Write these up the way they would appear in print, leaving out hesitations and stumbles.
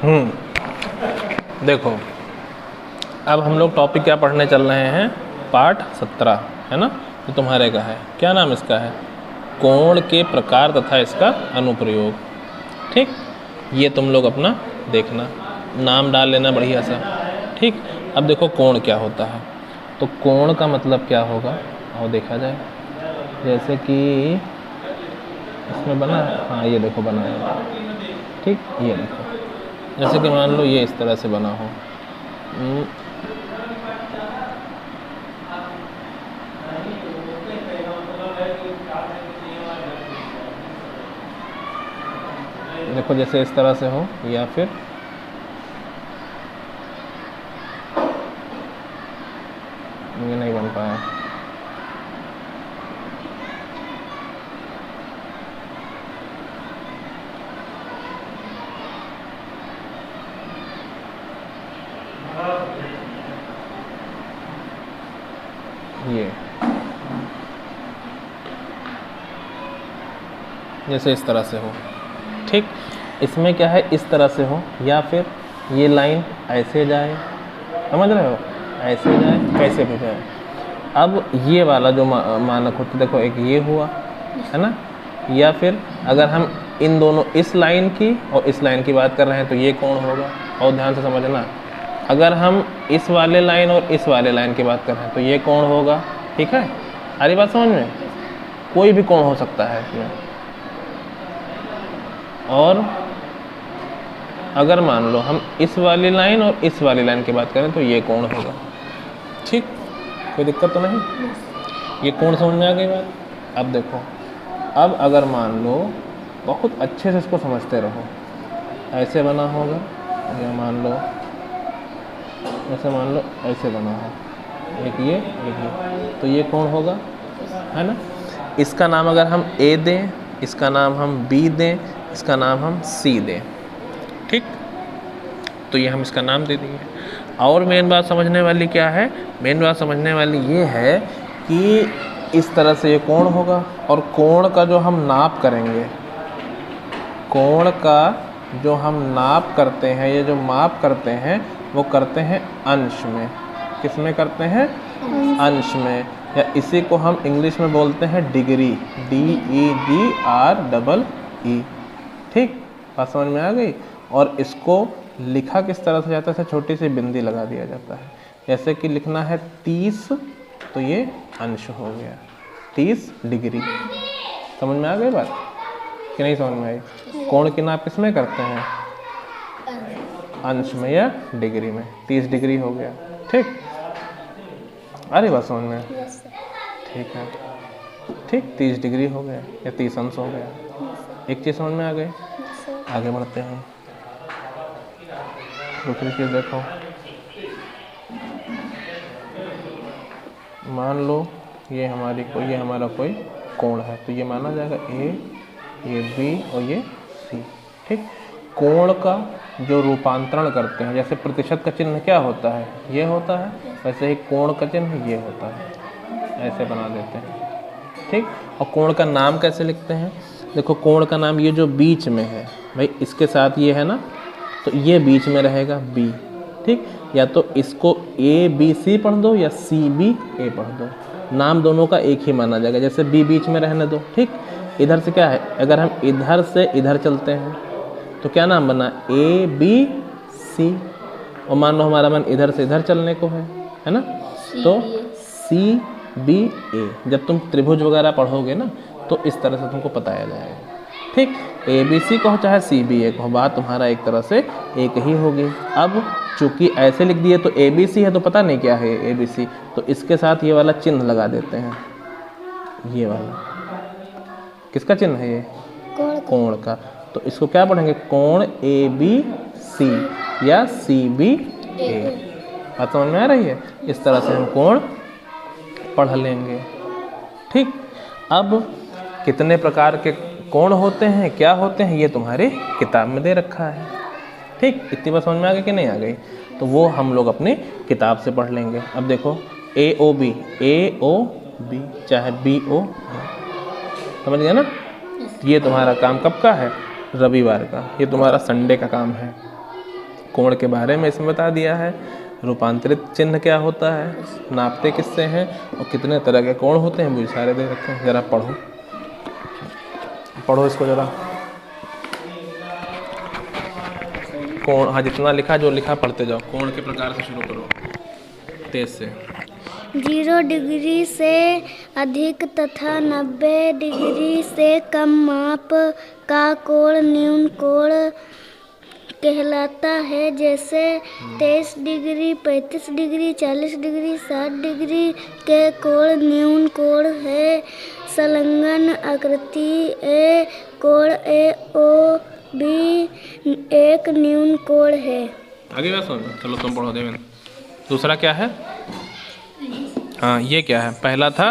देखो अब हम लोग टॉपिक क्या पढ़ने चल रहे हैं, पाठ 17 है ना, तो तुम्हारे का है, क्या नाम इसका है, कोण के प्रकार तथा इसका अनुप्रयोग। ठीक, ये तुम लोग अपना देखना, नाम डाल लेना बढ़िया सा। ठीक, अब देखो कोण क्या होता है, तो कोण का मतलब क्या होगा और देखा जाए, जैसे कि इसमें बना है, हाँ ये देखो बना है। ठीक, ये देखो जैसे कि मान लो ये इस तरह से बना हो, देखो जैसे इस तरह से हो, या फिर ये नहीं बन पाया। ये जैसे इस तरह से हो। ठीक, इसमें क्या है, इस तरह से हो, या फिर ये लाइन ऐसे जाए, समझ रहे हो, ऐसे जाए, कैसे भी जाए। अब ये वाला जो मानक होता, देखो एक ये हुआ है ना, या फिर अगर हम इन दोनों, इस लाइन की और इस लाइन की बात कर रहे हैं तो ये कोण होगा। और ध्यान से समझना, अगर हम इस वाले लाइन और इस वाले लाइन की बात कर रहे हैं तो ये कोण होगा। ठीक है, आ रही बात समझ में, कोई भी कोण हो सकता है इसमें। और अगर मान लो हम इस वाली लाइन और इस वाली लाइन की बात करें तो ये कोण होगा। ठीक, कोई दिक्कत तो नहीं, ये कोण समझ में आ गई बात। अब देखो, अब अगर मान लो, बहुत अच्छे से इसको समझते रहो, ऐसे बना होगा, या मान लो ऐसे, मान लो ऐसे बना हो, एक ये, तो ये कोण होगा, है ना। इसका नाम अगर हम ए दें, इसका नाम हम बी दें, इसका नाम हम सी दें, ठीक, तो ये हम इसका नाम दे देंगे। और मेन बात समझने वाली क्या है, मेन बात समझने वाली ये है कि इस तरह से ये कोण होगा, और कोण का जो हम नाप करेंगे, कोण का जो हम नाप करते हैं, ये जो माप करते हैं, वो करते हैं अंश में। किस में करते हैं, अंश में, या इसी को हम इंग्लिश में बोलते हैं डिग्री, DEGREE। ठीक, बात समझ में आ गई। और इसको लिखा किस तरह से जाता है, छोटी सी बिंदी लगा दिया जाता है। जैसे कि लिखना है 30, तो ये अंश हो गया, 30 डिग्री। समझ में आ गई बात कि नहीं समझ में आई। कोण की नाप किस में करते हैं, अंश में या डिग्री में। 30 डिग्री हो गया। ठीक, अरे बात समझ में, ठीक है, ठीक, 30 डिग्री हो गया या 30 अंश हो गया। एक चीज़ समझ में आ गई, आगे बढ़ते हैं। दूसरी चीज़ देखो, मान लो ये हमारा कोई कोण है, तो ये माना जाएगा ए, ये बी और ये सी। ठीक, कोण का जो रूपांतरण करते हैं, जैसे प्रतिशत का चिन्ह क्या होता है, ये होता है, वैसे ही कोण का चिन्ह ये होता है, ऐसे बना देते हैं। ठीक, और कोण का नाम कैसे लिखते हैं, देखो कोण का नाम ये जो बीच में है भाई, इसके साथ ये है ना, तो ये बीच में रहेगा बी। ठीक, या तो इसको ABC पढ़ दो या CBA पढ़ दो, नाम दोनों का एक ही माना जाएगा। जैसे बी बीच में रहने दो। ठीक, इधर से क्या है, अगर हम इधर से इधर चलते हैं तो क्या नाम बना, ABC। और मान लो हमारा मन इधर से इधर चलने को है ना, तो CBA। जब तुम त्रिभुज वगैरह पढ़ोगे ना, तो इस तरह से तुमको बताया जाएगा। ठीक, ABC कहो चाहे CBA कहो, बात तुम्हारा एक तरह से एक ही होगी। अब चूंकि ऐसे लिख दिए तो ABC है, तो पता नहीं क्या है ABC, तो इसके साथ ये वाला चिन्ह लगा देते हैं। ये वाला किसका चिन्ह है, ये कोण का। तो इसको क्या पढ़ेंगे, कोण ABC या CBA। बात समझ में आ रही है, इस तरह से हम कोण पढ़ लेंगे। ठीक, अब कितने प्रकार के कोण होते हैं, क्या होते हैं, ये तुम्हारे किताब में दे रखा है। ठीक, इतनी बात समझ में आ गई कि नहीं आ गई, तो वो हम लोग अपनी किताब से पढ़ लेंगे। अब देखो AOB चाहे BO, समझ गया ना। ये तुम्हारा काम कब का है, रविवार का, ये तुम्हारा संडे का काम है। कोण के बारे में इसमें बता दिया है, रूपांतरित चिन्ह क्या होता है, नापते किससे हैं और कितने तरह के कोण होते हैं, मुझे सारे दे रखे हैं। जरा पढ़ो पढ़ो इसको जरा। कोण, हाँ जितना लिखा, जो लिखा पढ़ते जाओ। कोण के प्रकार से शुरू करो, तेज से। 0 डिग्री से अधिक तथा 90 डिग्री से कम माप का कोण न्यून कोण कहलाता है। जैसे 23 डिग्री, 35 डिग्री, 40 डिग्री, 60 डिग्री के कोण न्यून कोण है। संलग्न आकृति ए कोण ए ओ भी एक न्यून कोण है। आगे बात सुन, चलो तुम पढ़ो देवेंद्र। दूसरा क्या है? हाँ ये क्या है? पहला था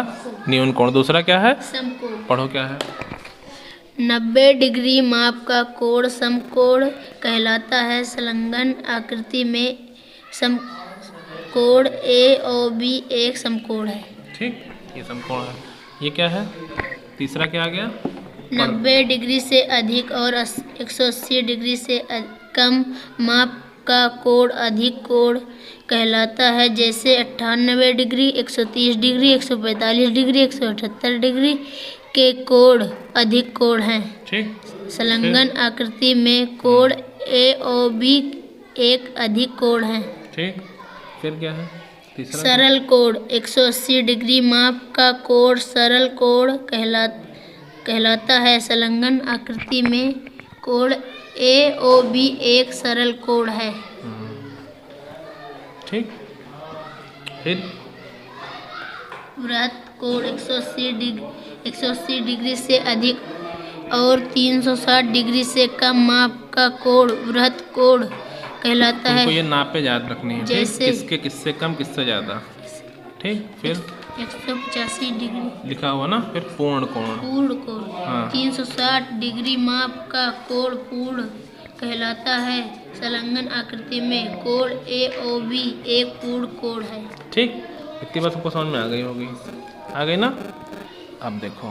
न्यून कोण, दूसरा क्या है? समकोण। पढ़ो क्या है? 90 डिग्री माप का कोण समकोण कहलाता है। संलग्न आकृति में समकोण ए और बी एक समकोण है। ठीक, ये समकोण है। ये क्या है? तीसरा क्या आ गया? 90 डिग्री से अधिक और 180 डिग्री से कम माप का कोण अधिक कोण कहलाता है। जैसे 98 डिग्री, 130 डिग्री, 145 डिग्री, 178 डिग्री के कोण अधिक कोण हैं। ठीक, संलग्न आकृति में कोण ए और बी एक अधिक कोण है। ठीक, फिर क्या है? तीसरा सरल कोण 180 डिग्री माप का कोण सरल कोण कहलाता है। संलग्न आकृति में कोण ए और बी एक सरल कोण है। ठीक, फिर वृत्त कोण 180 डिग्री से अधिक और 360 डिग्री से कम माप का कोण वृत्त कोण कहलाता है। तुमको ये नापे याद रखनी है, ठीक? जैसे किसके किससे कम किससे ज़्यादा। ठीक, फिर 185 डिग्री लिखा हुआ ना, फिर पूर्ण कोण। पूर्ण कोण हाँ। 360 डिग्री माप का कोण पूर्ण कहलाता है। संलग्न आकृति में कोण ए और बी एक पूर्ण कोण है। ठीक, इतनी बात सबको समझ में आ गई होगी। आ गई ना? अब देखो